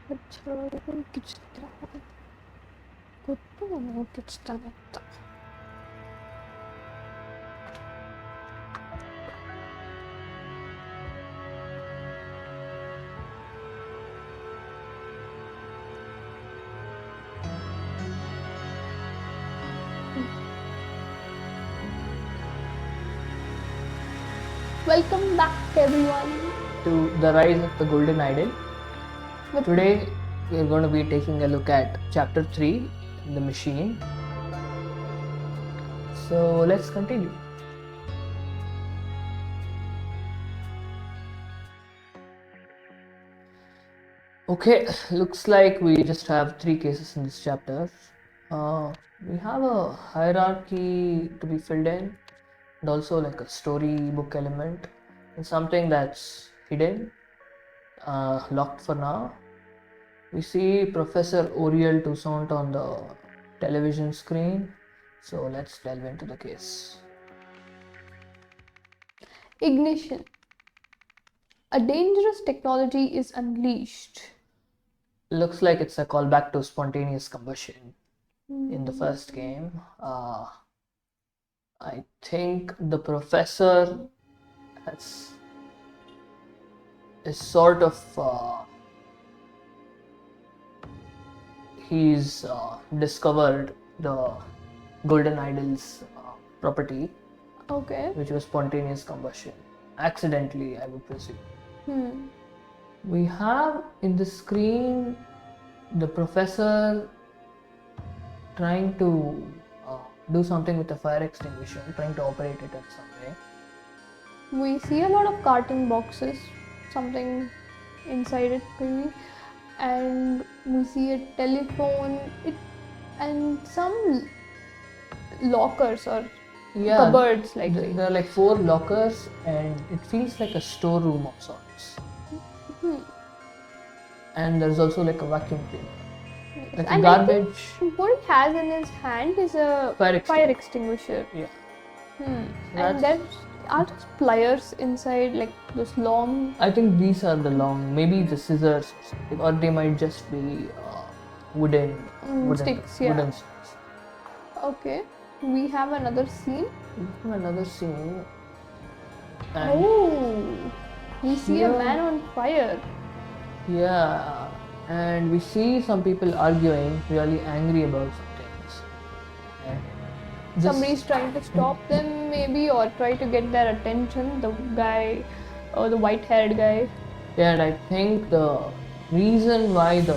ಹಚ್ಚರೊಳಗೆ ಕಿಚ್ತಾನೆ ಗೊತ್ತು ಅವನು ಕಿಚ್ತಾನೆ ಅಂತ. Welcome back everyone to the rise of the golden idol. Today we are going to be taking a look at chapter 3, the machine. So let's continue. Okay, looks like we just have 3 cases in this chapter. We have a hierarchy to be filled in, and also like a storybook element, and something that's hidden, locked for now. We see Professor Oriel Toussaint on the television screen, so let's delve into the case. Ignition. A dangerous technology is unleashed. Looks like it's a callback to spontaneous combustion in the first game. I think the professor is sort of he's discovered the golden idol's property, Okay. which was spontaneous combustion, accidentally, I would presume. We have in the screen the professor trying to do something with a fire extinguisher, trying to operate it in some way. We see a lot of carton boxes, something inside it maybe, and we see a telephone, and some lockers or cupboards likely. There are like 4 lockers and it feels like a storeroom of sorts. And there's also like a vacuum cleaner. Yes. Like and a garbage. What he has in his hand is a fire extinguisher. Yeah. And there are just pliers inside, like those long. I think these are the long, maybe the scissors or something, or they might just be wooden sticks. Wooden sticks. Okay. We have another scene. And we see a man on fire. Yeah, and we see some people arguing, really angry about some things. Somebody's trying to stop them maybe, or try to get their attention, the guy or the white-haired guy. Yeah, and I think the reason why the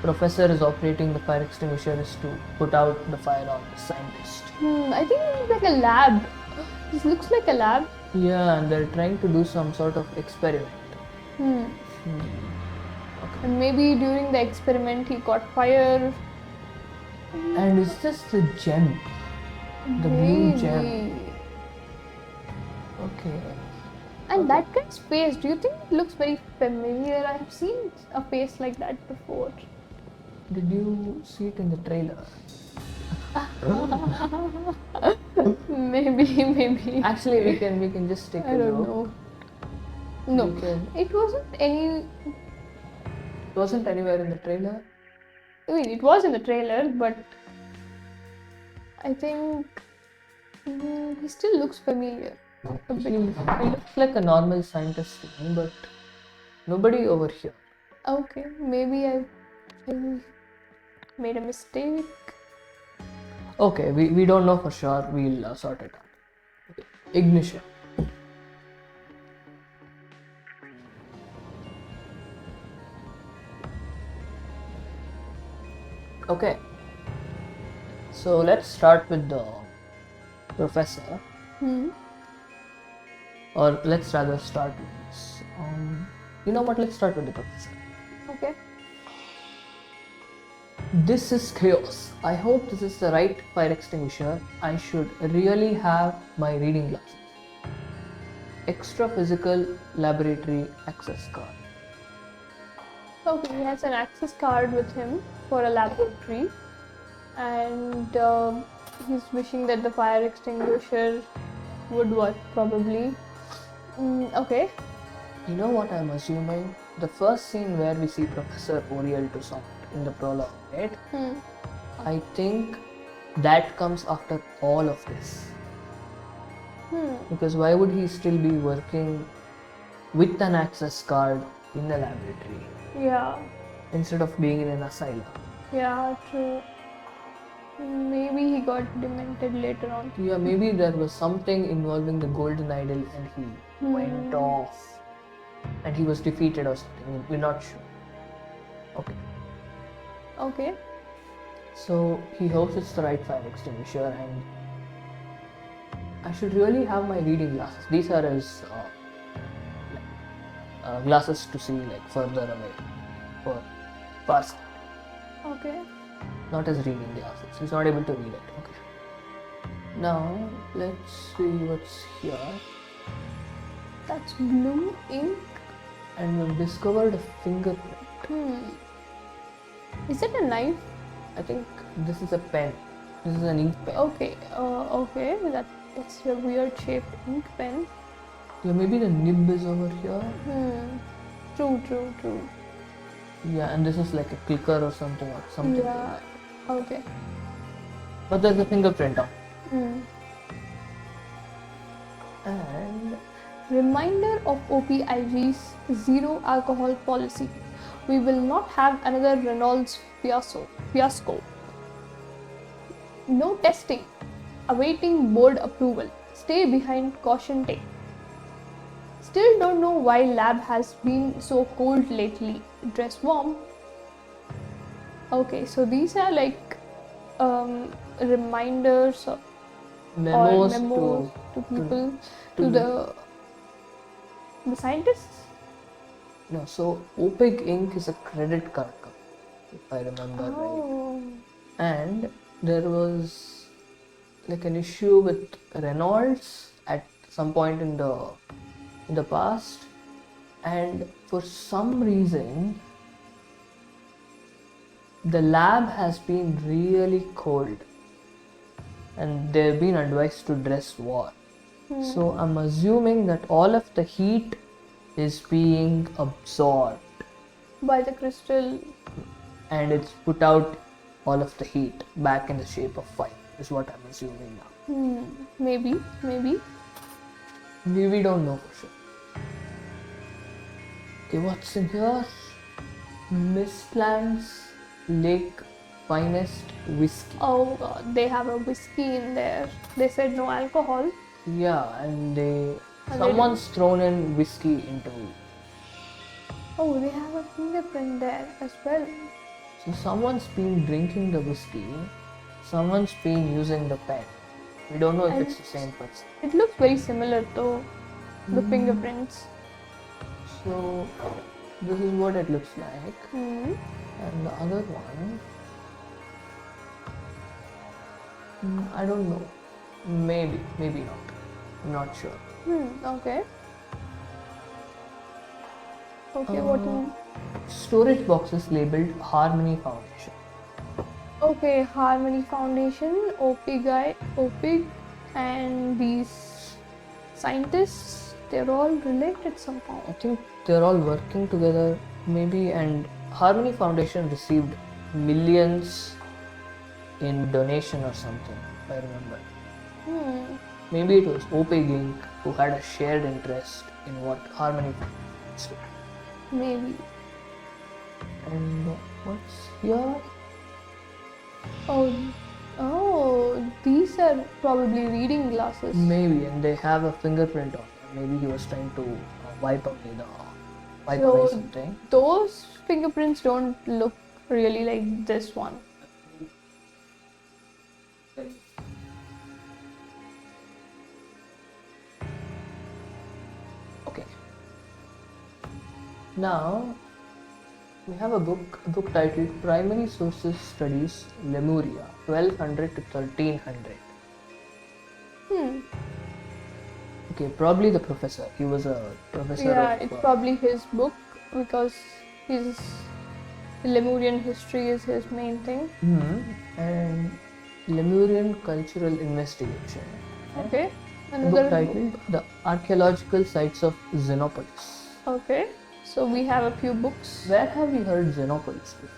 professor is operating the fire extinguisher is to put out the fire on the scientist. I think it's like a lab. This looks like a lab. Yeah, and they're trying to do some sort of experiment. Okay. And maybe during the experiment he caught fire. And it's just the gem. The blue gem. Okay. And that guy's face, do you think it looks very familiar? I have seen a face like that before. Did you see it in the trailer? Maybe. Actually, we can just take a look. I don't know. No, it wasn't anywhere in the trailer. I mean, it was in the trailer, but I think he still looks familiar. He looks like a normal scientist to me, but nobody over here. Okay, maybe I made a mistake. Okay, we don't know for sure. We'll sort it out. Okay. Ignition. Okay, so let's start with the professor. Or let's rather start with this. You know what? Let's start with the professor. Okay. This is chaos. I hope this is the right fire extinguisher. I should really have my reading glasses. Extra physical laboratory access card. Okay, he has an access card with him for a laboratory, and he's wishing that the fire extinguisher would work probably. Okay. You know what I'm assuming? the first scene where we see Professor Oriel to Sound in the prologue, right? I think that comes after all of this. Because why would he still be working with an access card in the laboratory Yeah. instead of being in an asylum? Yeah, true. Maybe he got demented later on. Yeah, maybe there was something involving the golden idol and he went off and he was defeated or something. We're not sure. Okay. Okay. So he hopes it's the right fire extinguisher, and I should really have my reading glasses. These are his glasses to see like further away for far sight. Okay. Not his reading glasses. He's not able to read it. Okay. Now let's see what's here. That's blue ink. And we've discovered a fingerprint. Is it a knife? I think this is a pen. This is an ink pen. Okay. Okay. That's a weird shaped ink pen. Yeah, maybe the nib is over here. True. Yeah, and this is like a clicker or something like Yeah. that. Okay. But there's a fingerprint on. Hmm. And Reminder of OPIG's zero alcohol policy. We will not have another Reynolds fiasco. No testing. Awaiting board approval. Stay behind caution tape. Still don't know why lab has been so cold lately. Dress warm. Okay, so these are like reminders or memos to people, to the scientists. No, so Opig Inc. is a credit card company, if I remember right. Oh. And there was like an issue with Reynolds at some point in the past, and for some reason the lab has been really cold and they've been advised to dress warm. So I'm assuming that all of the heat is being absorbed By the crystal. and it's put out all of the heat back in the shape of fire, is what I'm assuming now. Maybe. We don't know for sure. Okay, what's in here? Mistlands Lake Finest Whiskey. Oh god, they have a whiskey in there. They said no alcohol. Yeah, and someone's thrown in whiskey into. Oh, they have a fingerprint there as well. So someone's been drinking the whiskey, someone's been using the pen. We don't know if it's the same person. It looks very similar though, the fingerprints. So this is what it looks like. And the other one, I don't know. Maybe not. I'm not sure. Okay. Okay, what do Storage boxes labeled Harmony Foundation. Okay, Harmony Foundation, OPIG, and these scientists, they're all related somehow. I think they're all working together, maybe, and Harmony Foundation received millions in donation or something, if I remember. Maybe it was Opig Inc. who had a shared interest in what Harmony Foundation did. Maybe. And what's here? Oh, these are probably reading glasses. Maybe, and they have a fingerprint on them. Maybe he was trying to wipe away So something. those fingerprints don't look really like this one. Okay. Now we have a book titled Primary Sources Studies Lemuria 1200 to 1300. Okay, probably the professor. He was a professor of... It's probably his book because his Lemurian history is his main thing. And Lemurian Cultural Investigation. Okay. A book titled The Archaeological Sites of Xenopolis. Okay. So we have a few books. Where have we heard Xenopolis before?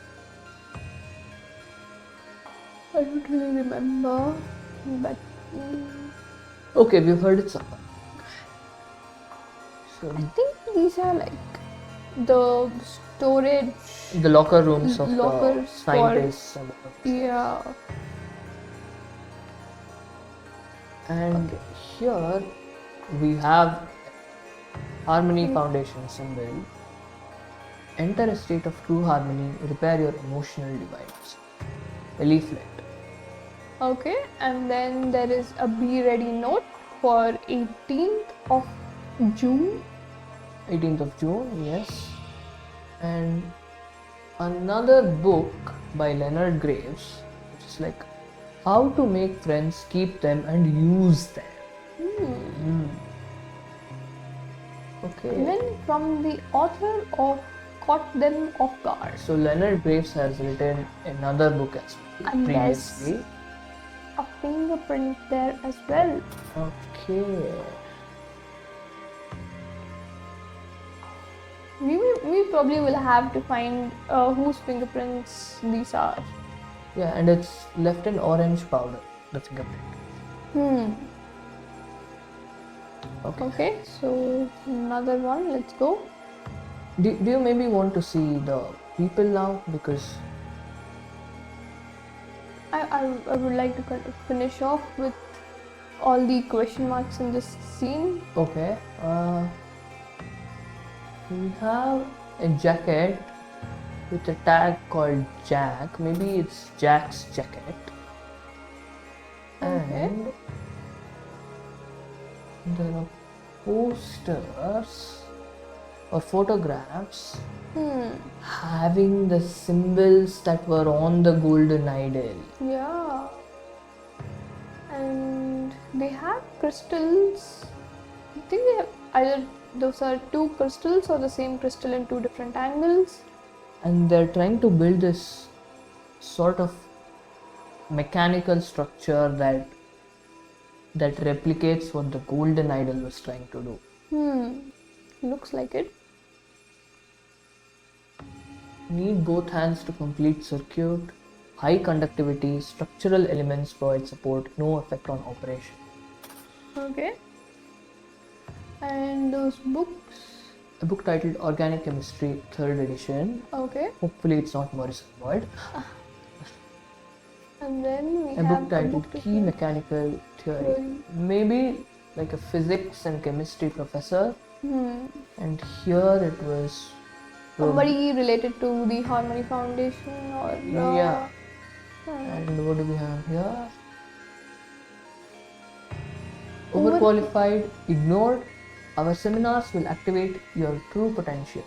I don't really remember, but Okay, we've heard it somewhere. So, I think these are like the storage the locker rooms of lockers the scientists and the professors. yeah. And here we have Harmony Foundation symbol. Enter a state of true harmony, repair your emotional divides. A leaflet. Okay, and then there is a be ready note for 18th of June. 18th of June, yes. And another book by Leonard Graves, which is like how to make friends, keep them, and use them. Okay. Even from the author of Caught Them Off Guard. So Leonard Graves has written another book as well And previously. a fingerprint there as well. Okay. We probably will have to find whose fingerprints these are. Yeah, and it's left in orange powder, the fingerprint. Okay, so another one, let's go. Do you maybe want to see the people now? Because I would like to finish off with all the question marks in this scene. okay, we have a jacket with a tag called Jack. Maybe it's Jack's jacket. Okay. And there are posters or photographs having the symbols that were on the golden idol. Yeah. And they have crystals. I think they have either those are two crystals or the same crystal in two different angles. And they're trying to build this sort of mechanical structure that replicates what the golden idol was trying to do. Looks like it. Need both hands to complete circuit. High conductivity, structural elements provide support, no effect on operation. Okay. And those books. A book titled Organic Chemistry, 3rd edition. Okay. Hopefully it's not Morrison Word. And then we A have book titled Key Mechanical Theory. Maybe like a physics and chemistry professor. And here it was somebody related to the Harmony Foundation or yeah. And what do we have here? Overqualified, ignored. Our seminars will activate your true potential,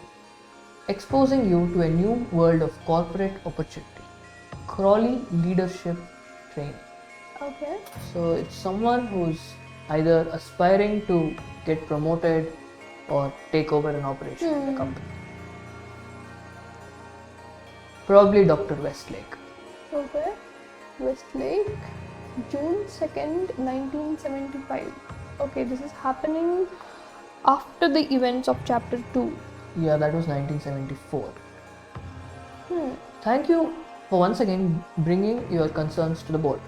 exposing you to a new world of corporate opportunity. Crawley Leadership Training. Okay. So it's someone who's either aspiring to get promoted or take over an operation in the company. Probably Dr. Westlake. Okay. Westlake, June 2nd, 1975. Okay, this is happening after the events of chapter 2. Yeah, that was 1974. Thank you for once again bringing your concerns to the board.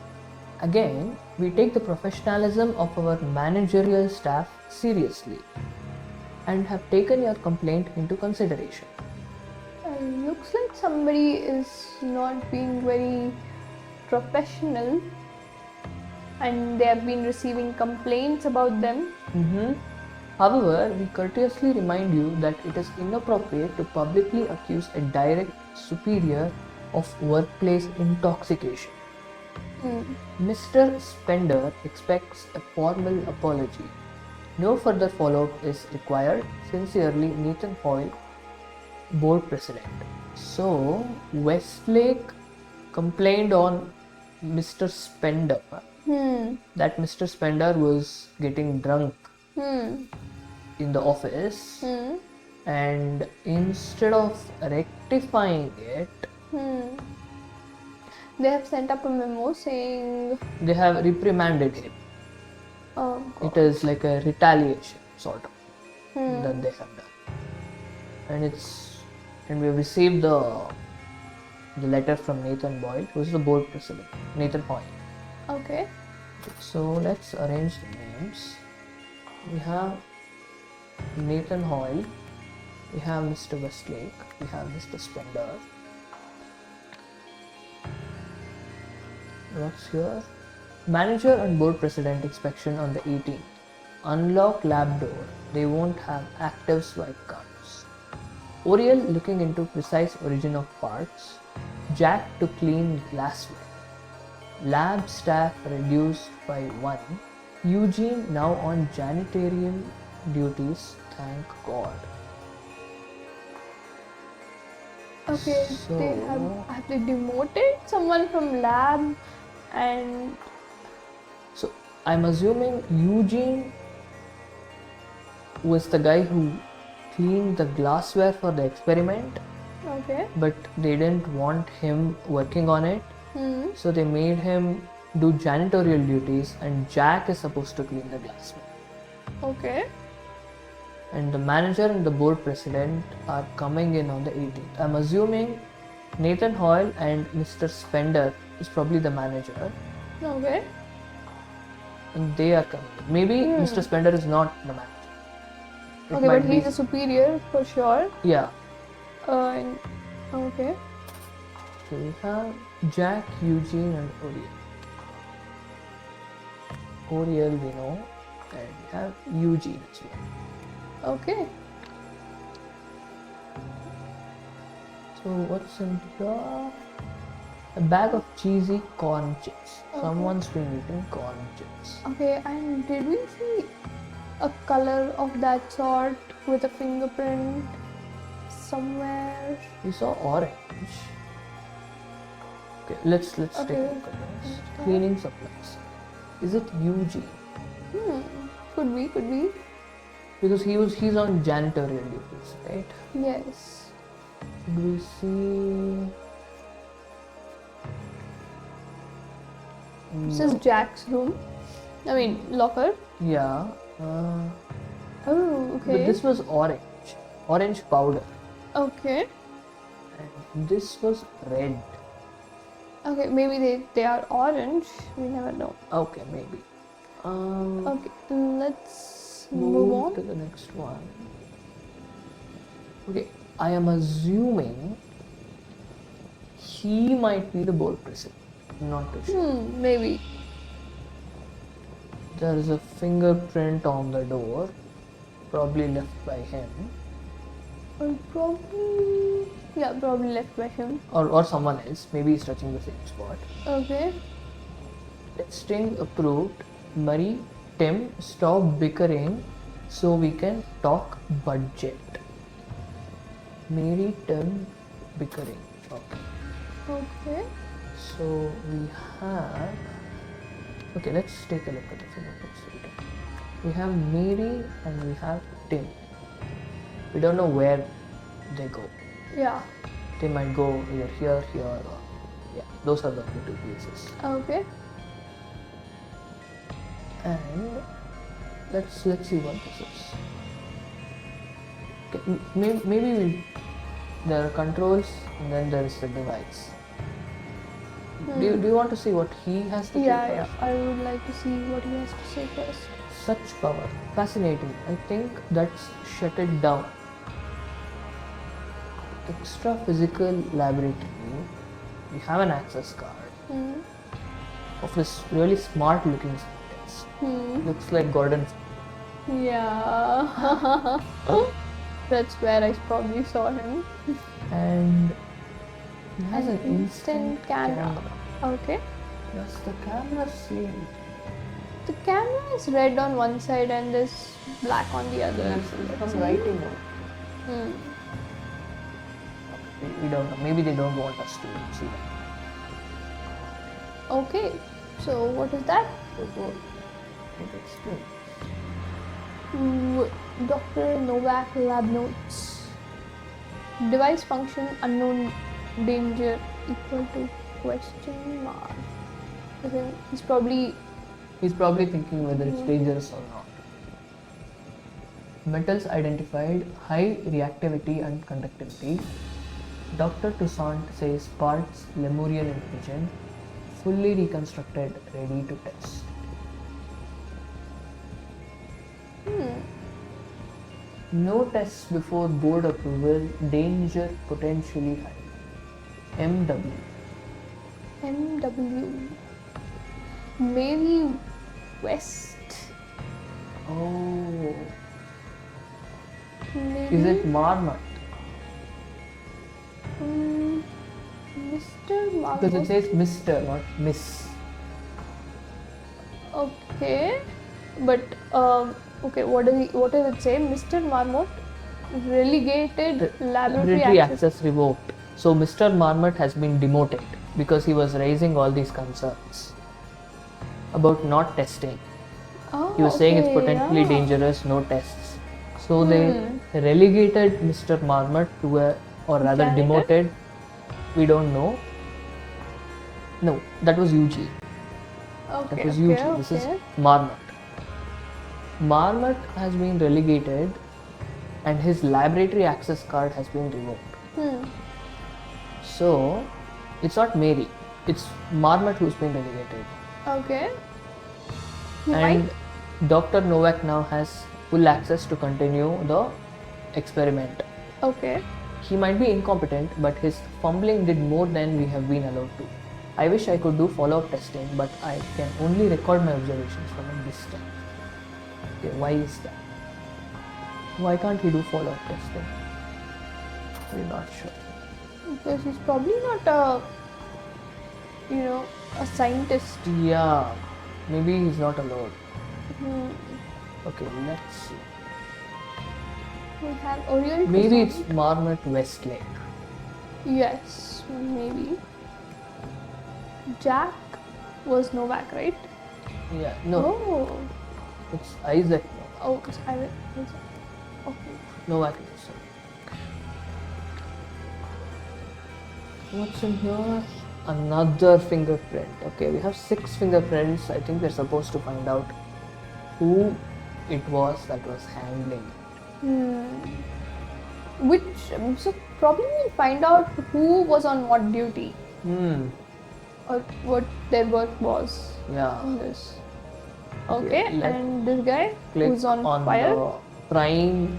Again, we take the professionalism of our managerial staff seriously and have taken your complaint into consideration. Looks like somebody is not being very professional and they have been receiving complaints about them. However, we courteously remind you that it is inappropriate to publicly accuse a direct superior of workplace intoxication. Mr. Spender expects a formal apology. No further follow-up is required. Sincerely, Nathan Hoyle, board president. So, Westlake complained on Mr. Spender that Mr. Spender was getting drunk in the office, and instead of rectifying it, they have sent up a memo saying they have reprimanded him. Oh, it is like a retaliation sort of that they have done. and we received the letter from Nathan Boyle, who is the board president, Nathan Hoyle. Okay. So let's arrange the names. We have Nathan Hoyle, we have Mr. Westlake, we have Mr. Spender. What's here? Manager and board president inspection on the 18th. Unlock lab door. They won't have active swipe cards. Oriel looking into precise origin of parts. Jack to clean glassware. Lab staff reduced by 1. Eugene now on janitorial duties, thank God. Okay, So- they have they demoted someone from lab, and So I'm assuming Eugene was the guy who cleaned the glassware for the experiment, okay. but they didn't want him working on it, so they made him do janitorial duties, and Jack is supposed to clean the glassware. Okay. And the manager and the board president are coming in on the 18th. I'm assuming Nathan Hoyle and Mr. Spender is probably the manager, Okay. and they are coming. Maybe Mr. Spender is not the manager. It Okay, might but be- he's a superior for sure. Yeah. Okay. So we have Jack, Eugene, and Oriel. Oriel we know, and we have Eugene as well. Okay. So what's in here? A bag of cheesy corn chips. Someone's been eating corn chips. Okay, and did we see a color of that sort with a fingerprint somewhere? We saw orange. Okay, let's take a Okay. look at this. Cleaning supplies. Is it Eugene? Could be. Because he's on janitorial duties, right? Yes. Should we see? This is Jack's room. I mean, locker. Yeah. Oh, But okay. this was orange powder, Okay. and this was red. Okay, maybe they are orange. We never know. Okay, maybe. Okay, let's move on. to the next one. Okay, I am assuming he might be the board president. Not too sure. Maybe. There is a fingerprint on the door, probably left by him Or probably left by him. or someone else. Maybe he's touching the same spot. Okay. Texting approved. Marie, Tim, stop bickering so we can talk budget. Mary, Tim, bickering. Okay. Okay. So we have. Okay, let's take a look at the fingerprints. We have Mary and we have Tim. We don't know where they go. Yeah. They might go either here, or yeah. Those are the only two places. Okay. And let's see what this is. Okay, maybe there are controls and then there is the device. Do you want to see what he has to say Yeah. first? I would like to see what he has to say first. Such power, fascinating. I think that's shut it down. Extra physical laboratory. We have an access card of this really smart looking scientist. Looks like Gordon. Yeah. That's where I probably saw him. And he has an instant camera. Okay. Does the camera see? The camera is red on one side and there's black on the other. There's Let's some see. writing on it. We don't know. Maybe they don't want us to see that. Okay. So what is that? Dr. Novak lab notes. Device function unknown danger equal to question mark. I think he's probably He's probably thinking whether it's dangerous or not. Metals identified: high reactivity and conductivity. Dr. Toussaint says parts Lemurian in pigeon, fully reconstructed, ready to test. No tests before board approval, danger potentially high. MW. MW. Maybe West. Oh, Maybe. is it Marmot? Mr. Because Margot. it says Mr., not Miss. Okay, but okay, what does it say? Mr. Marmot relegated laboratory access. revoked. So Mr. Marmot has been demoted because he was raising all these concerns about not testing. Oh, He was saying it's okay, potentially yeah. dangerous, no tests. So they relegated Mr. Marmot to or rather Janitor? demoted. We don't know. No, that was UG. Okay, That was okay, UG. This is okay. Marmot. Marmot has been relegated and his laboratory access card has been revoked. So it's not Mary, it's Marmot who's been relegated. Okay. He And might. Dr. Novak now has full access to continue the experiment. Okay. He might be incompetent, but his fumbling did more than we have been allowed to. I wish I could do follow-up testing, but I can only record my observations from a distance. Okay, why is that? Why can't he do follow-up testing? We're not sure. Because he's probably not a scientist. Yeah, maybe he's not allowed. Okay, let's see. We have Oriole. Maybe Toussaint. it's Marmot Westlake. Yes, maybe. Jack was Novak, right? Yeah, no, Oh. it's Isaac Oh, I will. Okay. Novak. What's in here? Another fingerprint. Okay, we have 6 fingerprints. I think we're supposed to find out who it was that was handling it. So probably we'll find out who was on what duty or what their work was Yeah. in this. Okay, Okay, let's and this guy Click who's on fire. the prime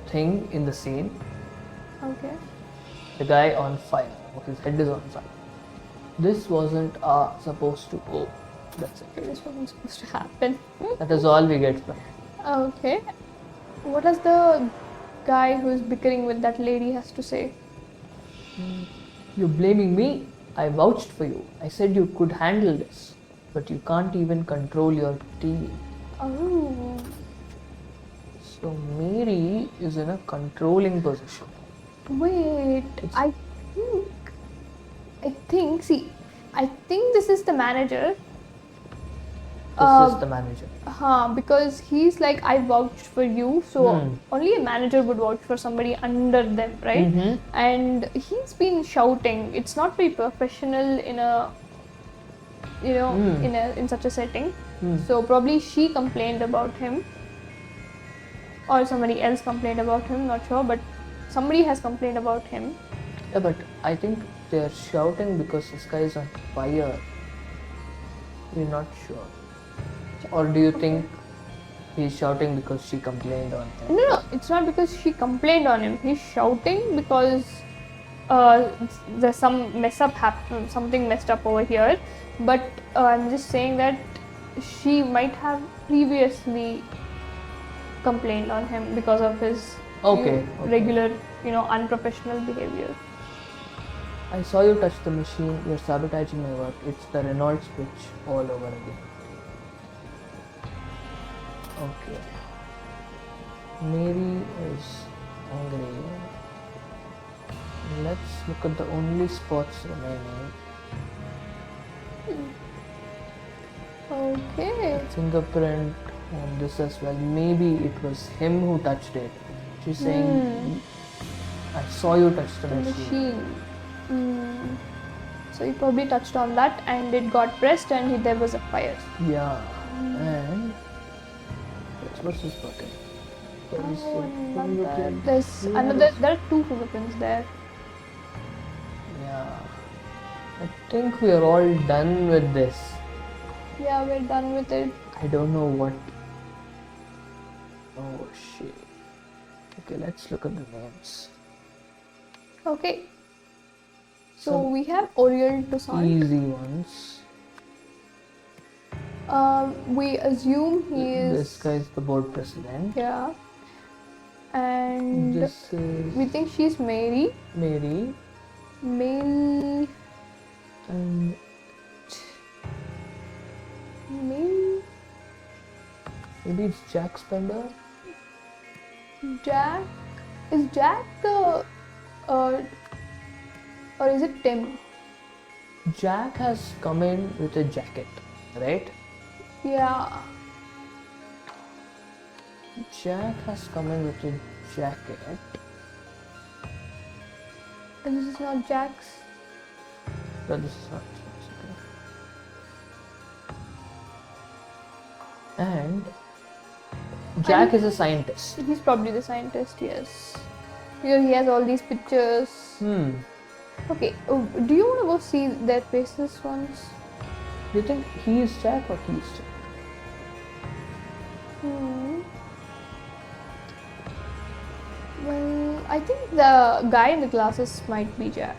thing in the scene. Okay. The guy on fire. His head is on fire. This wasn't supposed to go. That's it. This wasn't supposed to happen. That is all we get from it. Okay. What does the guy who's bickering with that lady has to say? You're blaming me? I vouched for you. I said you could handle this. But you can't even control your team. Oh. So Mary is in a controlling position. Wait. I think this is the manager. This is the manager. Because he's like, I vouched for you, so only a manager would vouch for somebody under them, right? And he's been shouting. It's not very professional in a, in such a setting. So probably she complained about him, or somebody else complained about him. Not sure, but somebody has complained about him. Yeah, but I think they're shouting because this guy is on fire. We're not sure. Or do you think he's shouting because she complained on him? No, it's not because she complained on him. He's shouting because there's some mess up happened, something messed up over here. But I'm just saying that she might have previously complained on him because of his regular, unprofessional behavior. I saw you touch the machine. You're sabotaging my work. It's the Renault switch all over again. Okay. Mary is angry. Let's look at the only spots remaining. Okay. Fingerprint on this as well. Maybe it was him who touched it. She's saying, I saw you touch the machine. So he probably touched on that and it got pressed and there was a fire. Yeah. And What's this button? There is Oh, a another. fingerprint. There's Yeah, another. There are two fingerprints there. Yeah. I think we are all done with this. Yeah, we're done with it. I don't know what. Oh shit. Okay, let's look at the names. Okay. So Some we have Oriel Toussaint. easy ones. We assume he is. This guy is the board president. Yeah. And This is we think she's Mary. Mary. Mary. And Mary. maybe it's Jack Spender. Jack. Is Jack the. Or is it Tim? Jack has come in with a jacket, right? Yeah. Jack has come in with a jacket. And this is not Jack's. But this is not Jack's, okay. And Jack is a scientist. He's probably the scientist, yes. Here he has all these pictures. Okay, do you want to go see their faces once? Do you think he is Jack or he is Jack? Well, I think the guy in the glasses might be Jack.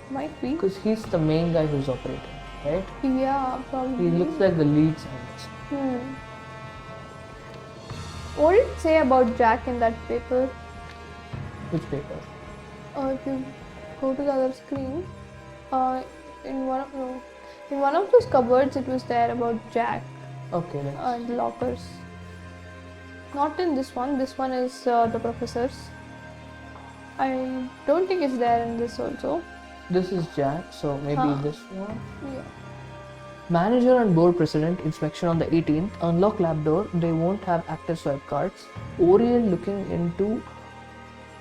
Might be. Because he's the main guy who's operating, right? Yeah, probably. He looks like the lead scientist. What did it say about Jack in that paper? Which paper? If you go to the other screen, in one of those cupboards, it was there about Jack. Okay, let's... The lockers. Not in this one. This one is the professor's. I don't think it's there in this also. This is Jack, so maybe this one. Yeah. Manager and board president inspection on the 18th. Unlock lab door. They won't have active swipe cards. Oriel looking into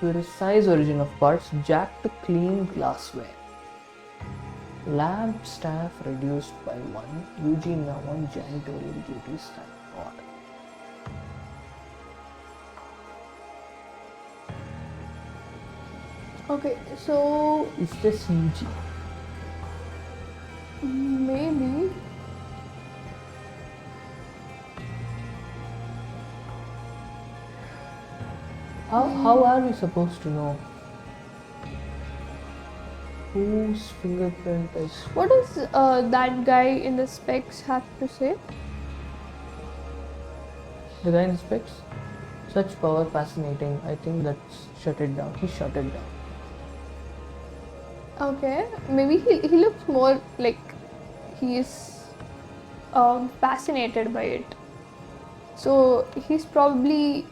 precise origin of parts. Jack to clean glassware. Lab staff reduced by 1. Eugene now on janitorial duties. Thank God. Okay, so Is this Eugene? maybe. How are we supposed to know whose fingerprint is? What does that guy in the specs have to say? The guy in the specs? Such power, fascinating. I think that's shut it down. He shut it down. Okay, maybe he looks more like he is fascinated by it. So he's probably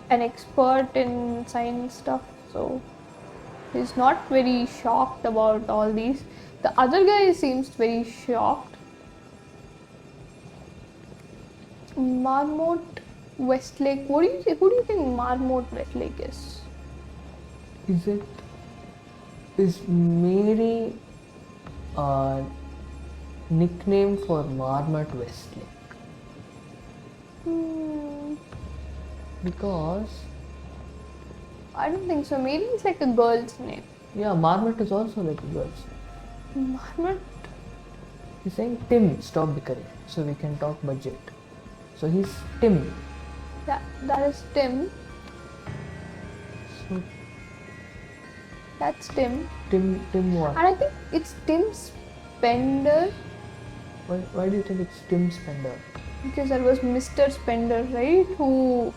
an expert in science stuff. So he's not very shocked about all these. The other guy seems very shocked. Marmot Westlake. What do you think? Who do you think Marmot Westlake is? Is Mary a nickname for Marmot Westlake? Because I don't think so. Maybe it's like a girl's name. yeah, Marmot is also like a girl's name. Marmot. He's saying Tim, stop bickering, so we can talk budget. So he's Tim. Yeah, that is Tim. So That's Tim. Tim what? And I think it's Tim Spender Why do you think it's Tim Spender? because there was Mr. Spender, right? Who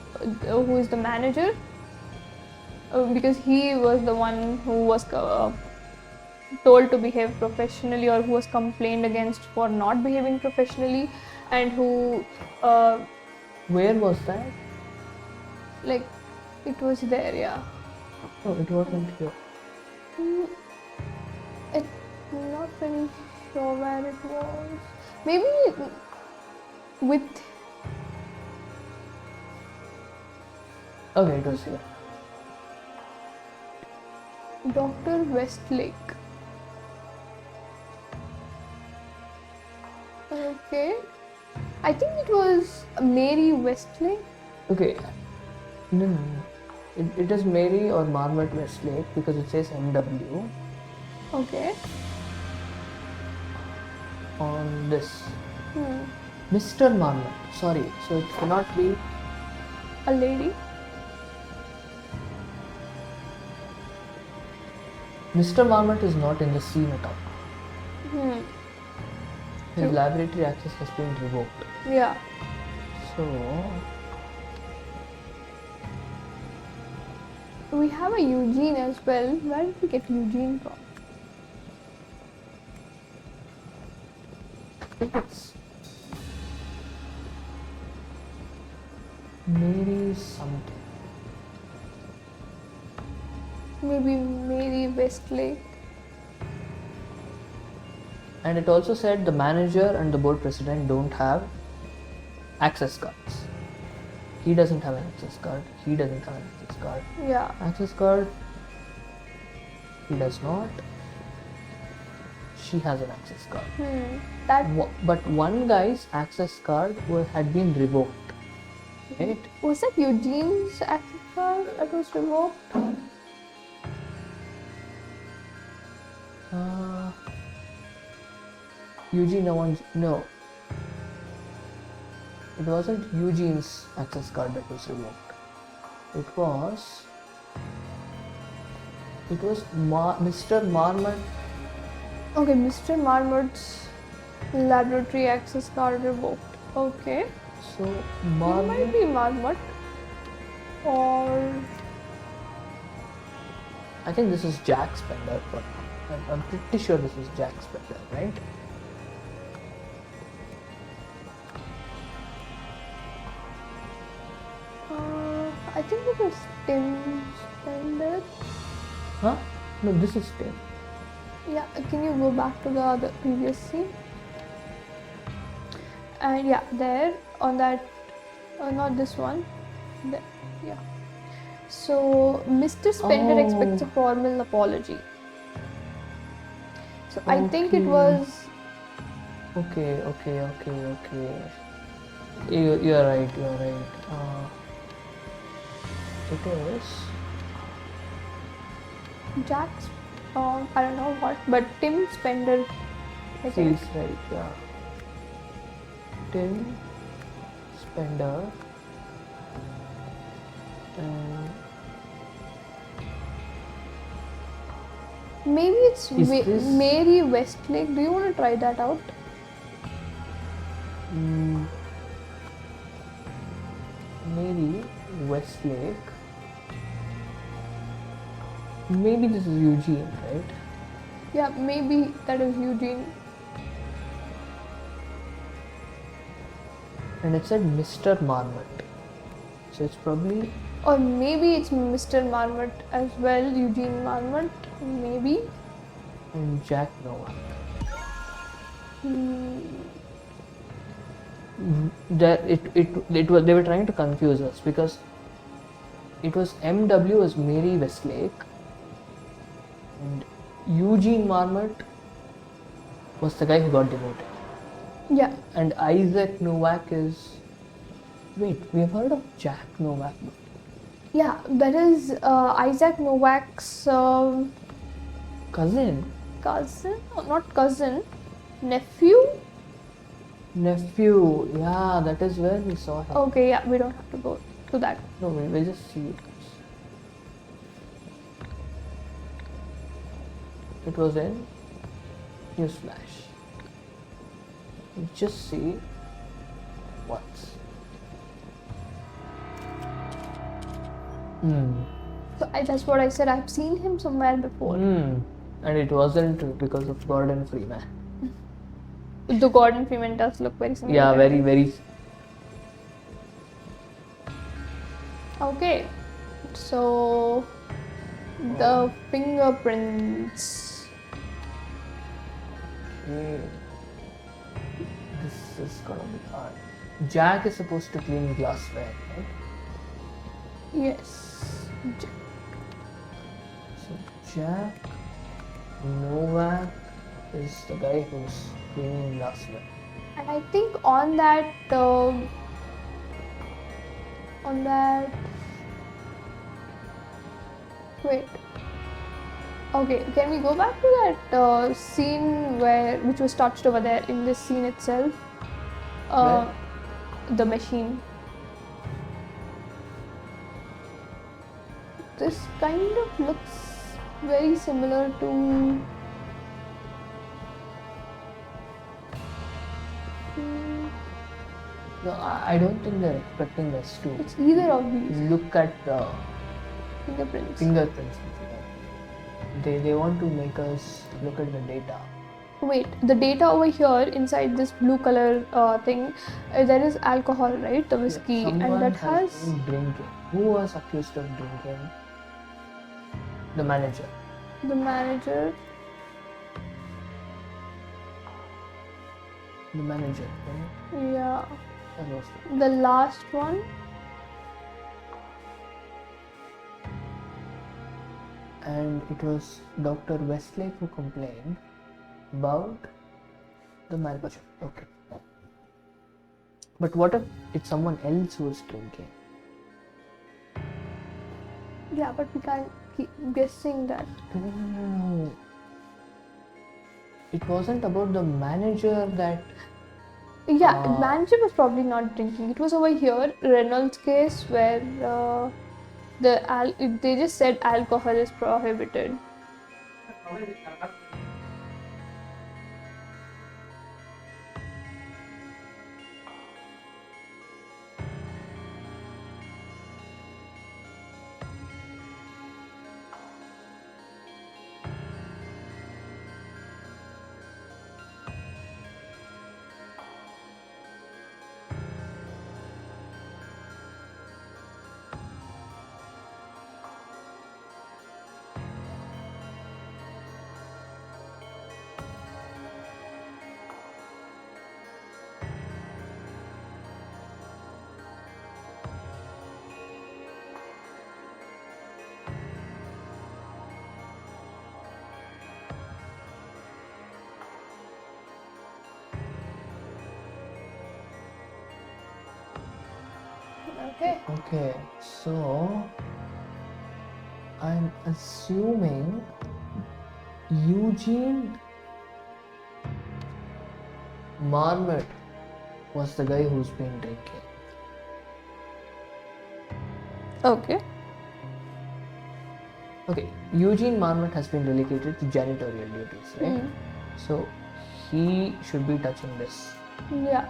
is the manager? Because he was the one who was told to behave professionally, or who was complained against for not behaving professionally, and who Where was that? like it was there, yeah. No, it wasn't here. It's not very sure where it was. Maybe with Okay, it was here. Dr. Westlake. Okay. I think it was Mary Westlake. Okay, no. It is Mary or Marmot Westlake because it says MW Okay. on this. Hmm. Mr. Marmot. Sorry, so it cannot be. A lady. Mr. Marmot is not in the scene at all. Hmm. His True. laboratory access has been revoked. Yeah. So, We have a Eugene as well. Where did we get Eugene from? I think it's Mary something. Maybe Mary Westlake. And it also said the manager and the board president don't have access cards. He doesn't have an access card. He doesn't have an access card. Yeah. Access card. He does not. She has an access card. That But one guy's access card had been revoked. Right? was that Eugene's access card that was revoked? Eugene, no. It wasn't Eugene's access card that was revoked. It was Mr. Marmot. Okay, Mr. Marmot's laboratory access card revoked. Okay. So It Marmot. might be Marmot. Or I think this is Jack Spender. But I'm pretty sure this is Jack Spender, right? I think it was Tim Spender. Huh? No, this is Tim. Yeah, can you go back to the other previous scene? And yeah, there on that, not this one. There, yeah. So Mr. Spender expects a formal apology. So I think it Okay. was. Okay. You're right. It is. Jack's, I don't know what, but Tim Spender, I think. Feels right, yeah. Tim Spender and Maybe it's Is this- Mary Westlake. Do you want to try that out? maybe Westlake. Maybe this is Eugene, right? Yeah, maybe that is Eugene. And it said Mr. Marmot. So it's probably. Or maybe it's Mr. Marmot as well, Eugene Marmot, maybe. And Jack Novak. They were trying to confuse us because it was MW as Mary Westlake and Eugene Marmot was the guy who got demoted. Yeah. And Isaac Novak is. Wait, we have heard of Jack Novak. Yeah, that is Isaac Novak's Cousin? cousin, not cousin, nephew. Nephew, yeah, that is where we saw him. Okay, yeah, we don't have to go to that. No, we'll just see it. It was in Newsflash. Just see what's. So that's what I said. I've seen him somewhere before. And it wasn't because of Gordon Freeman. The Gordon Freeman does look very similar. Yeah, very, very. Okay, so the fingerprints. Okay. This is gonna be hard. Jack is supposed to clean glassware, right? Yes. So Jack Novak is the guy who's cleaning glassware. And I think on that wait, okay, can we go back to that scene which was touched over there in this scene itself? Where? The machine. This kind of looks very similar to No, I don't think they're expecting us to it's either of these look at the fingerprints. fingerprints. They want to make us look at the data. Wait, the data over here inside this blue color thing, there is alcohol, right? The whiskey, and Someone that has has been drinking. Who was accused of drinking? The manager. the manager. The manager, right? Yeah, That was the last one. and it was Dr. Westlake who complained about the manager. Okay. But what if it's someone else who was drinking? Yeah, but we can't keep guessing that. No. It wasn't about the manager that. Yeah, manager was probably not drinking. It was over here, Reynolds' case, where they just said alcohol is prohibited. Okay, so I'm assuming Eugene Marmot was the guy who's been drinking. Okay. Okay, Eugene Marmot has been relegated to janitorial duties, right? So he should be touching this. Yeah.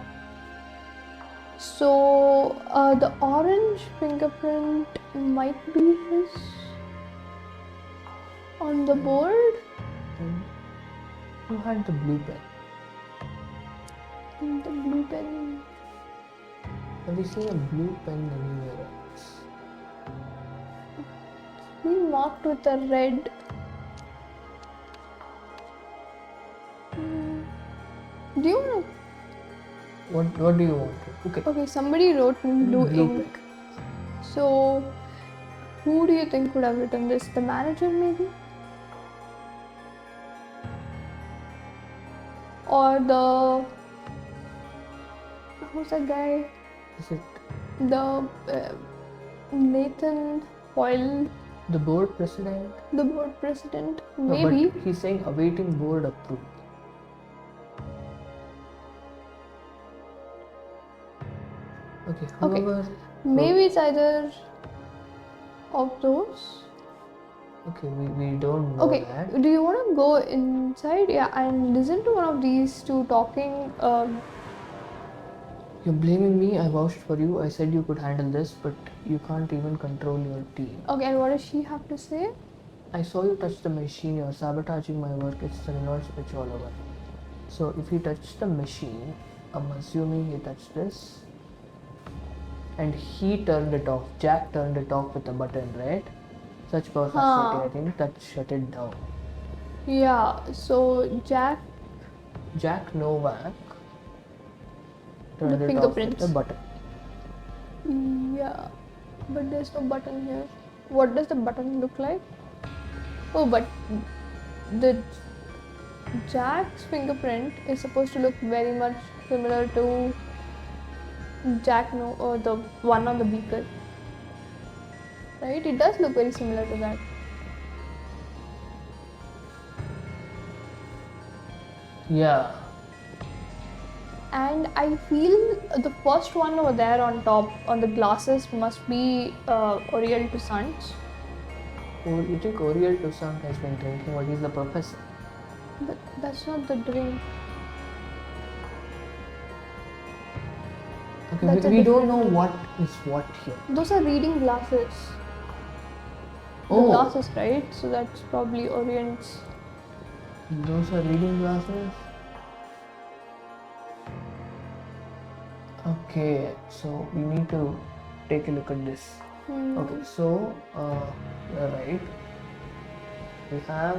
So the orange fingerprint might be his on the board. And who had the blue pen? The blue pen. Have you seen a blue pen anywhere else? We marked with a red. Do you want What do you want? Okay, somebody wrote in blue ink. pen. So, who do you think would have written this? The manager, maybe? Or the. Who's that guy? Is it The Nathan Hoyle, the board president? the board president? No, Maybe. but he's saying awaiting board approval. Okay, whoever. Maybe it's either of those. Okay, we don't know Okay, that. do you want to go inside? Yeah, and listen to one of these two talking. You're blaming me. I vouched for you. I said you could handle this, but you can't even control your team. Okay, and what does she have to say? I saw you touch the machine. You're sabotaging my work. It's the reverse switch all over. So if he touched the machine, I'm assuming he touched this. And he turned it off. Jack turned it off with a button, right? Such power facility, I think that shut it down. Yeah, so Jack Novak turned The it off with fingerprints. a button. Yeah, but there's no button here. What does the button look like? Oh, but the Jack's fingerprint is supposed to look very much similar to Jack No or the one on the beaker. Right? It does look very similar to that. Yeah. And I feel the first one over there on top on the glasses must be Oriel to Suns. Oh, you think Oriel Toussaint has been drinking what he's the professor? But that's not the drink. Okay, That's a we don't different know drink. what is what here. Those are reading glasses. The Oh, glasses, right? So that's probably Orient's. those are reading glasses. Okay, so we need to take a look at this. Okay, so you're right. We have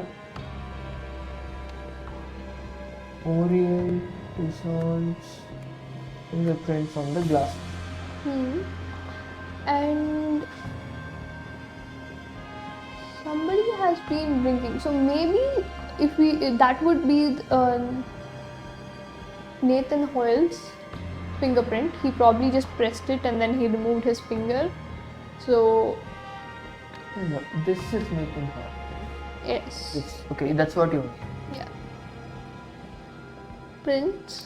Oriel Toussaint's fingerprint from the glass. And somebody has been drinking. So maybe if that would be Nathan Hoyle's fingerprint. He probably just pressed it and then he removed his finger. So No, this is making her. yes. It's okay. That's what you mean. Yeah. Prints.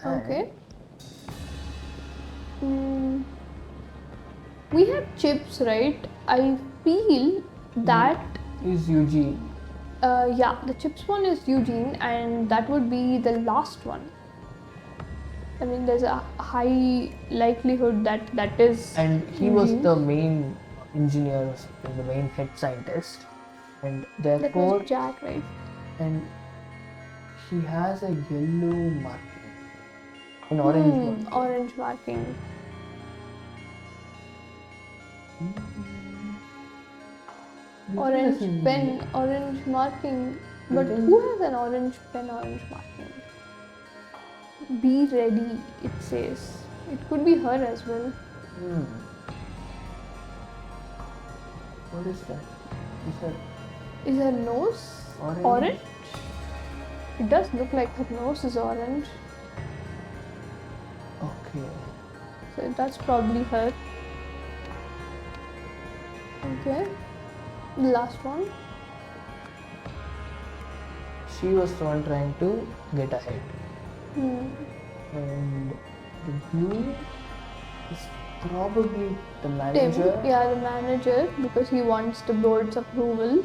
Okay. We have chips, right? I feel that Is Eugene. yeah, the chips one is Eugene, and that would be the last one. I mean, there's a high likelihood that that is. And he was Eugene. the main engineer or something, the main head scientist. And That therefore, was Jack, right? and he has a yellow marking, an orange marking. Orange marking. Orange pen, orange marking. But who has an orange pen, orange marking? Be ready, it says. It could be her as well. What is that? Is her nose Orange? It does look like her nose is orange. Okay. So that's probably her. Okay. The last one. She was the one trying to get ahead. And the blue is probably the manager. Tim, yeah, the manager, because he wants the board's approval.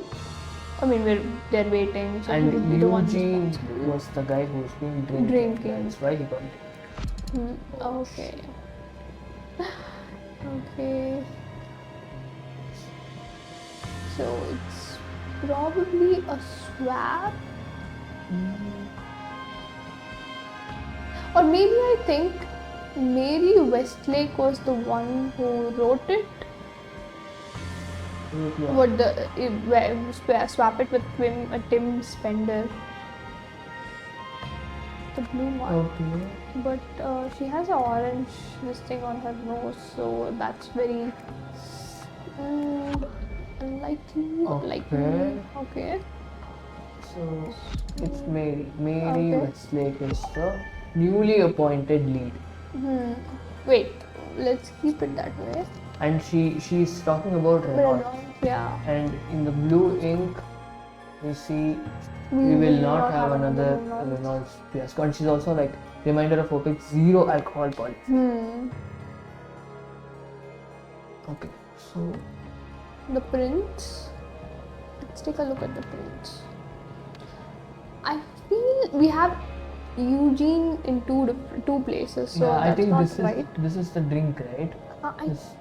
I mean, they're waiting, so And he would be the one Eugene responsible. was the guy who's been drinking. That's why he got it. Okay. Okay. So it's probably a swap. Or maybe I think maybe Westlake was the one who wrote it. What swap it with Tim Spender. The blue one. Okay. But she has an orange this thing on her nose, so that's very unlikely. Okay. Okay. So it's Mary. Mary Okay. Westlake is the newly appointed lead. Wait, let's keep it that way. And she's talking about Renault. Yeah. And in the blue ink, we see we will not have another Renault fiasco. And she's also like reminder of OPEC, zero alcohol policy. Okay, so the prints. Let's take a look at the prints. I feel we have Eugene in two places, so yeah, I that's think not this is the drink, right?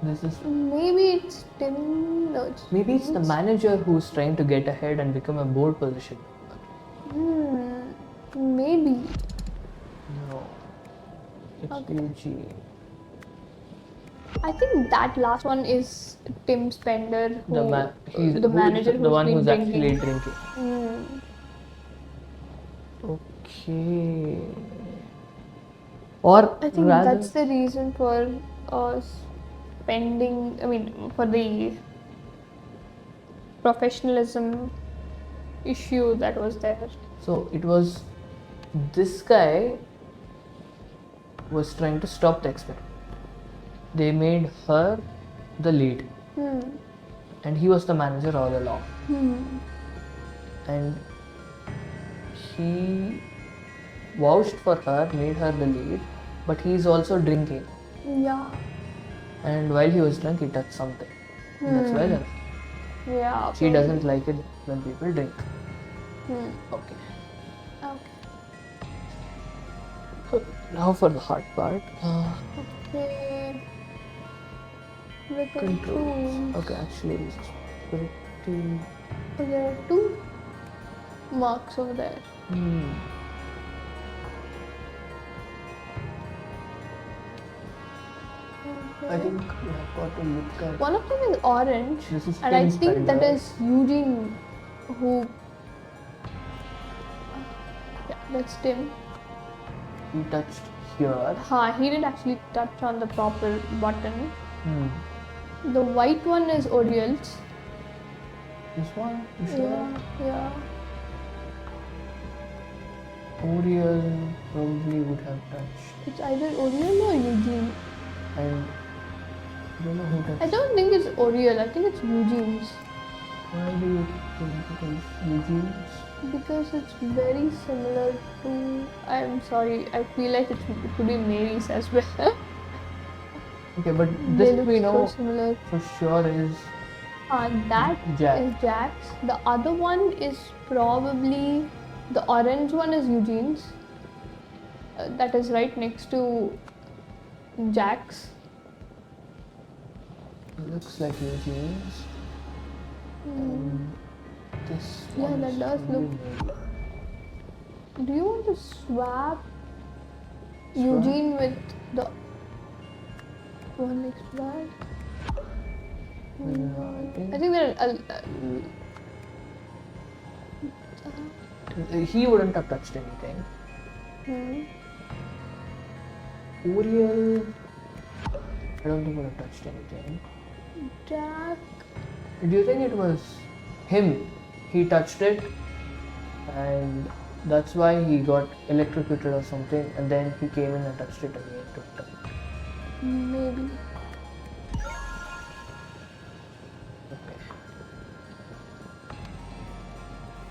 This is maybe it's Tim. No, maybe it's the manager who's trying to get ahead and become a board position. Maybe. No, it's Eugene. I think that last one is Tim Spender, He's the manager the one who's been actually drinking. Okay. Or I think that's the reason for spending. I mean, for the professionalism issue that was there. So it was this guy was trying to stop the experiment. They made her the lead, and he was the manager all along. And he vouched for her, made her the lead, but he's also drinking. Yeah. And while he was drunk, he touched something. That's why then Yeah. she doesn't like it when people drink. Okay. Okay. Now for the hard part. Okay. The Controls. controls. Okay, actually, this is pretty. So there are 2 marks over there. I think we have got to look at. One of them is orange, This is and I Tim's think that finger. is Eugene who. Yeah, that's Tim. He touched here. He didn't actually touch on the proper button. Hmm. The white one is Oriel's. This one? You sure? Yeah. Oriel probably would have touched. It's either Oriel or Eugene. And I don't know who touched. I don't think it's Oriel, I think it's Eugene's. Why do you think it is Eugene's? Because it's very similar to. I'm sorry, I feel like it could be Mary's as well. Okay, but They this look we know so similar. for sure is That Jack. is Jack's. The other one is probably the orange one is Eugene's. That is right next to Jack's. Looks like Eugene's. This Yeah, one that is does probably look- Mary. Do you want to swap Eugene with the one next to that? I think that He wouldn't have touched anything. Oriel, I don't think would have touched anything. Jack. Do you think it was him? He touched it, and that's why he got electrocuted or something, and then he came in and touched it again. Maybe. Okay.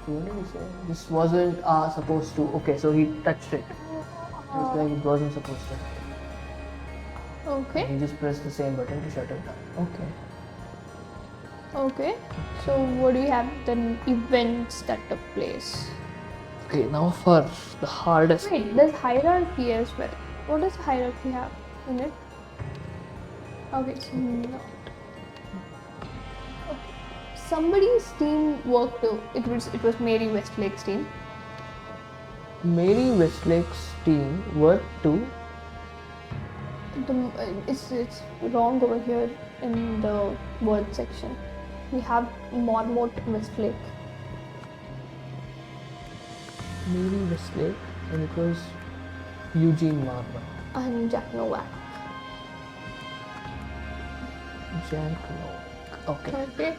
What did he say? This wasn't supposed to. Okay, so he touched it. It's like it wasn't supposed to. Okay. He just pressed the same button to shut it down. Okay. Okay. So what do we have? The events that took place. Okay, now for the hardest. Wait, there's hierarchy as well. What does hierarchy have in it? Okay, so not. Okay. Somebody's team worked to. It was Mary Westlake's team. Mary Westlake's team worked to. It's wrong over here in the word section. We have Marmot Westlake. Mary Westlake, and it was Eugene Marmot. And Jack Novak. Jack Novak. Okay. Okay.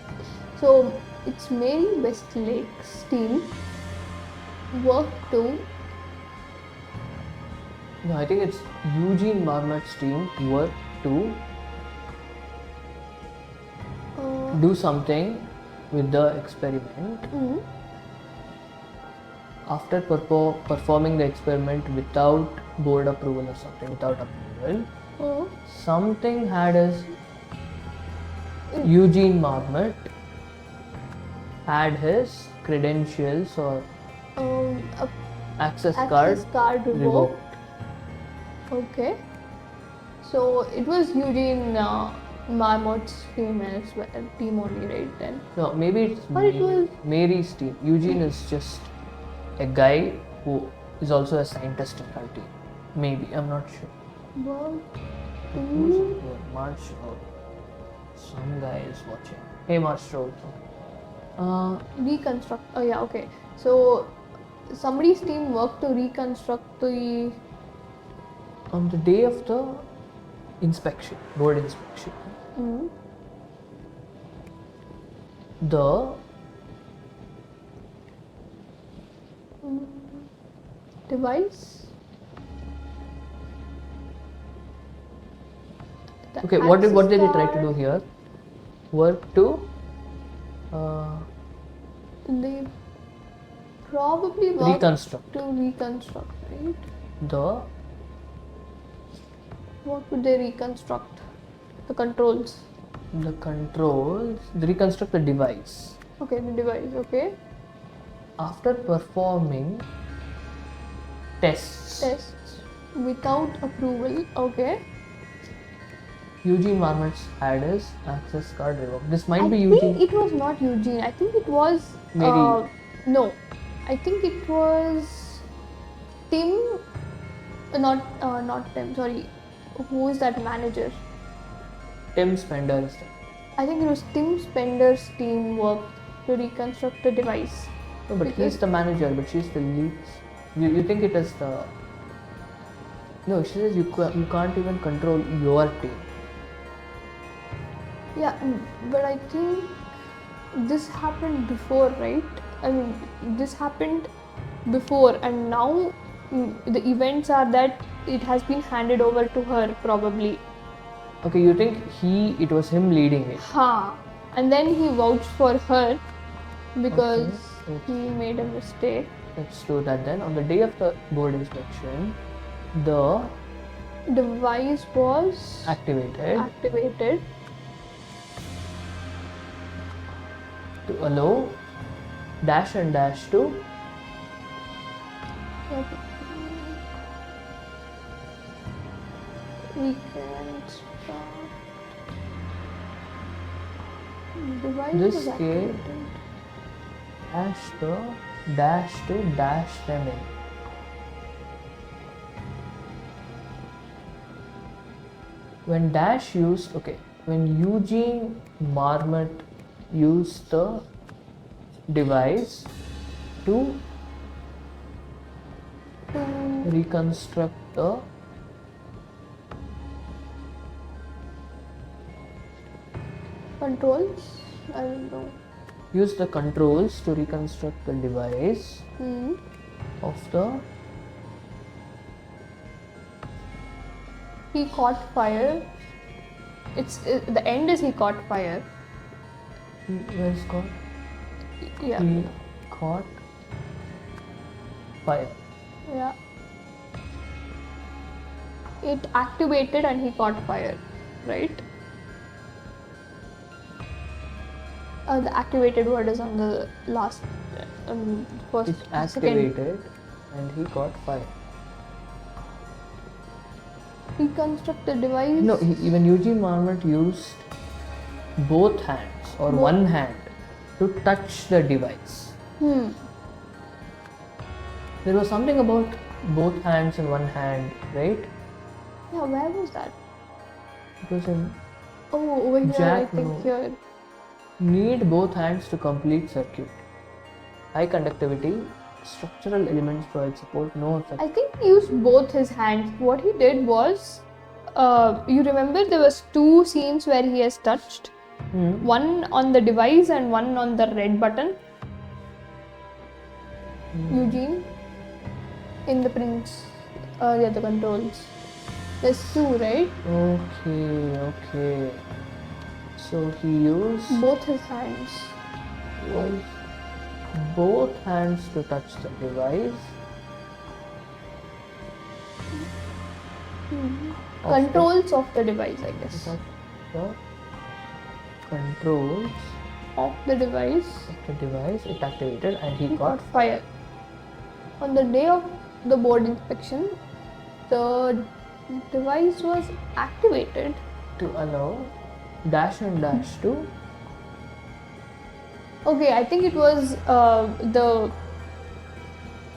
So it's Mary Westlake's team worked to. No, I think it's Eugene Marmot's team worked to do something with the experiment. After performing the experiment without board approval or something, without approval, something had his Eugene Marmot had his credentials or access card revoked. Okay. So it was Eugene Marmot's team as well, team only, right? Then. No, maybe it's Or it was- Mary's team. Eugene is just a guy who is also a scientist in her team. Maybe, I'm not sure. Well, Who's it here? Marshall. Some guy is watching. Hey, Marshall. reconstruct. Oh yeah, okay. So somebody's team worked to reconstruct the. On the day of the inspection, board inspection, the device. The Okay, what did they try to do here? Work to They probably worked reconstruct to reconstruct, right? the What would they reconstruct? The controls. reconstruct the device. Okay, the device. Okay. After performing tests, Without approval. Okay. Eugene Marmot's had his access card revoked. This might I be think Eugene. it was not Eugene. I think it was Mary. no. I think it was Tim. Not Tim. Sorry. Who is that manager? Tim Spender's. I think it was Tim Spender's teamwork to reconstruct the device. No, but he's the manager, but she's the lead. You think it is the. No, she says you can't even control your team. Yeah, but I think this happened before, right? I mean, this happened before, and now the events are that it has been handed over to her, probably. Okay, you think it was him leading it? And then he vouched for her because Okay, he made a mistake. Let's do that then. On the day of the board inspection, the device was activated to allow dash and dash to this gave dash to dash them in. When Eugene Marmot used the device to reconstruct the controls. I don't know. Use the controls to reconstruct the device of the. He caught fire. The end is he caught fire. Where is caught? Yeah. He caught fire. Yeah. It activated and he caught fire, right? The activated word is on the last, first. It activated and he caught fire. Reconstruct the device. No, even Eugene Marmot used both hands or one hand to touch the device. There was something about both hands and one hand, right? Yeah, where was that? It was in. Oh, over here, Jack, I think no. here. Need both hands to complete circuit. High conductivity, structural elements provide support, no effect. I think he used both his hands. What he did was, you remember there was two scenes where he has touched. One on the device and one on the red button. Eugene, in the prints, the controls. There's two, right? Okay. So he used both his hands. Both hands to touch the device. Controls of the device, I guess. The controls of the device. It activated and he caught fire. On the day of the board inspection, the device was activated to allow dash and dash to. Okay, I think it was the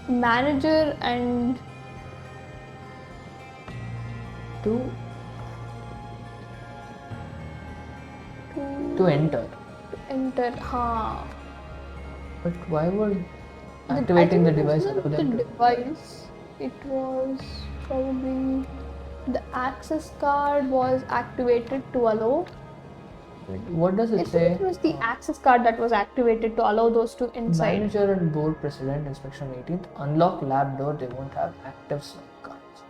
manager and to enter. But why would activating the device allow them to? The device, it was probably the access card was activated to allow What does it I say? think it was the access card that was activated to allow those two inside. Manager and board president, inspection 18th. Unlock lab door, they won't have active swipe cards.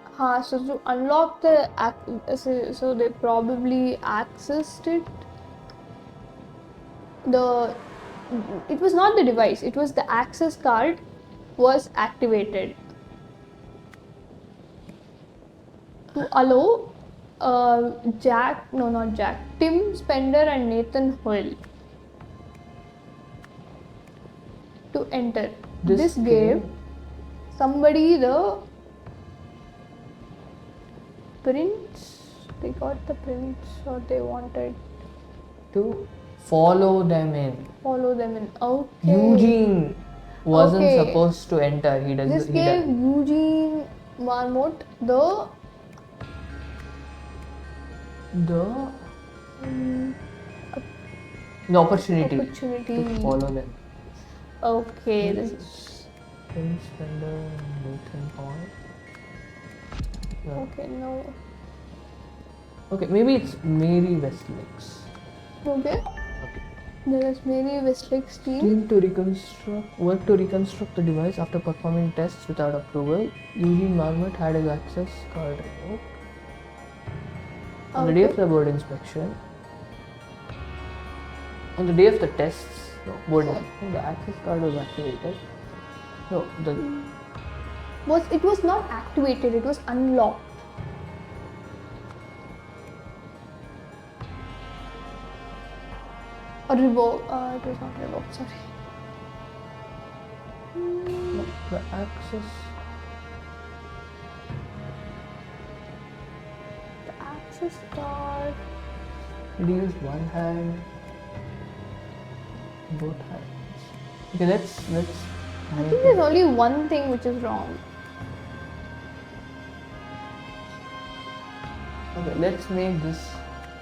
So to unlock the so they probably accessed it. It was not the device, it was the access card was activated to allow Tim Spender and Nathan Hoyle to enter. This gave somebody the prints. They got the prints, or they wanted to follow them in. Okay. Eugene wasn't supposed to enter. This gave Eugene Marmot the opportunity to follow them. Okay, this is Tim Spender, Nathan Hoyle. Okay, no. Okay, maybe it's Mary Westlake's. Okay. There is Mary Westlake's team. Team to work to reconstruct the device after performing tests without approval. Eugene Marmot had his access card revoked. On the day of the board inspection, on the day of the tests, the access card was activated. It was not activated, it was unlocked. Or revoked. It was not revoked, sorry. No, the access card. Did you use one hand? Both hands. Okay, let's I think there's only one thing which is wrong. Okay, let's make this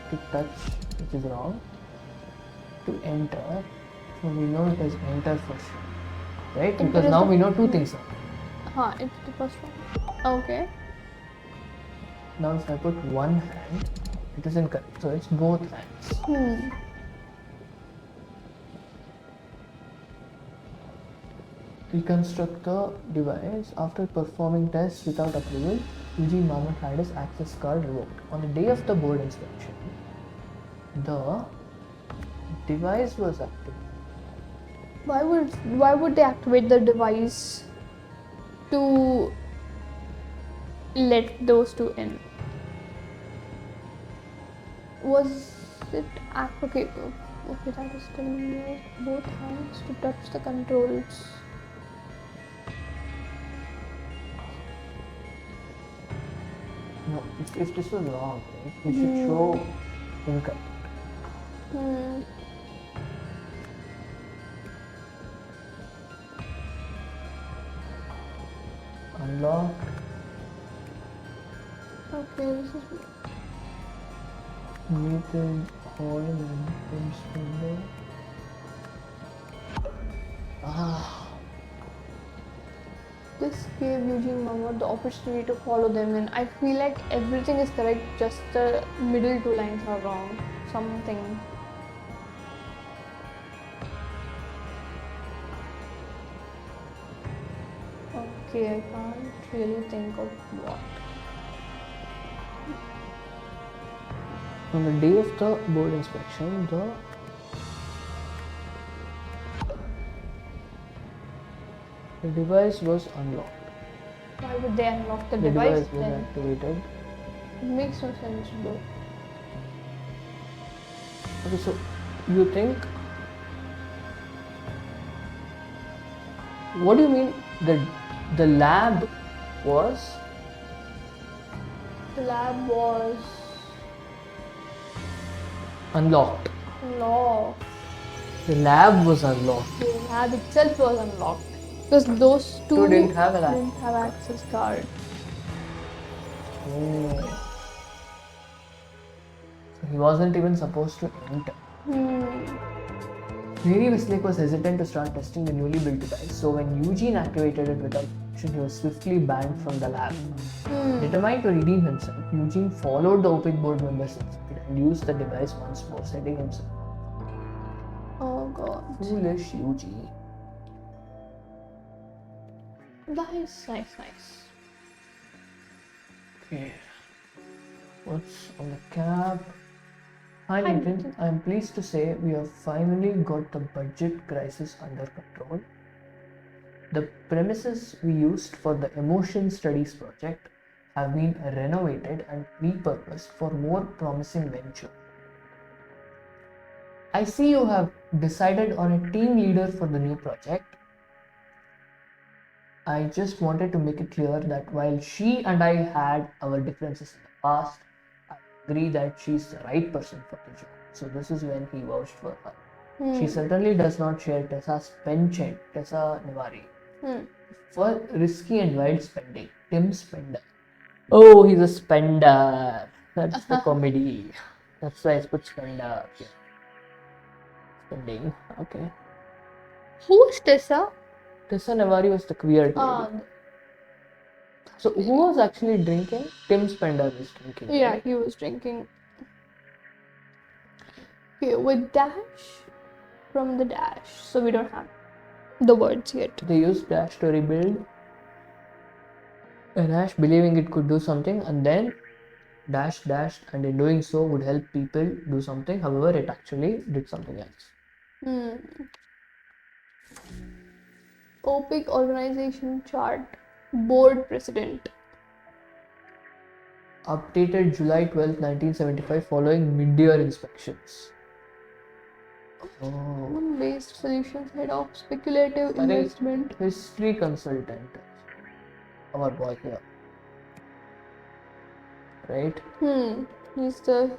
to touch, which is wrong, to enter. So we know it is enter for sure, right? Because now we know two things are. It's the first one. Okay. Now if I put one hand, it is incorrect. So it's both hands. Reconstruct the device after performing tests without approval. Eugene Marmot had his access card revoked. On the day of the board inspection, the device was activated. Why would they activate the device to let those two in? Was it okay, that is telling you both hands to touch the controls. No, if this was wrong, right, we should show incorrect. Unlock. Okay, this is Nathan Hoyle and Tim Spender. This gave Eugene Marmot the opportunity to follow them in. I feel like everything is correct, just the middle two lines are wrong. Something. Okay, I can't really think of what. On the day of the board inspection, the device was unlocked. Why would they unlock the device device was then? activated. It makes no sense, bro. Okay, so you think? What do you mean the lab was? The lab was Unlocked. locked. The lab was unlocked. The lab itself was unlocked. Because those two didn't have a lab. didn't have access card. Oh. So he wasn't even supposed to enter. Mary Westlake was hesitant to start testing the newly built device, so when Eugene activated it without permission, he was swiftly banned from the lab. Determined to redeem himself, Eugene followed the OPIC board members' and used the device once more, setting himself. Oh god. Foolish Yuji. Nice. Okay. What's on the cap? Hi Hi, Nathan, Nathan. I am pleased to say we have finally got the budget crisis under control. The premises we used for the emotion studies project have been renovated and repurposed for more promising venture. I see you have decided on a team leader for the new project. I just wanted to make it clear that while she and I had our differences in the past, I agree that she's the right person for the job. So this is when he vouched for her. She certainly does not share Tessa's penchant, Tessa Navari, for risky and wild spending. Tim Spender. Oh, he's a spender. That's the comedy. That's why I put spender here. Spending. Okay. Who is Tessa? Tessa Navari was the queer lady. Ah, So who was actually drinking? Tim Spender was drinking. yeah, Right? he was drinking. Okay, with dash from the dash. So we don't have the words yet. They used Dash to rebuild. Dash believing it could do something, and then Dash dashed, and in doing so would help people do something. However, it actually did something else. OPIC organization chart. Board president. Updated July 12, 1975, following mid-year inspections. Oh, Based solutions head of speculative I think investment. history consultant. Our boy here. Right? He's the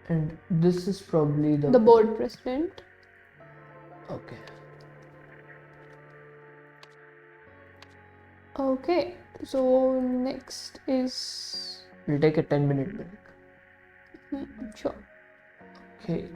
And this is probably the board president. Okay. Okay, so next is We'll take a 10-minute break. sure. Okay.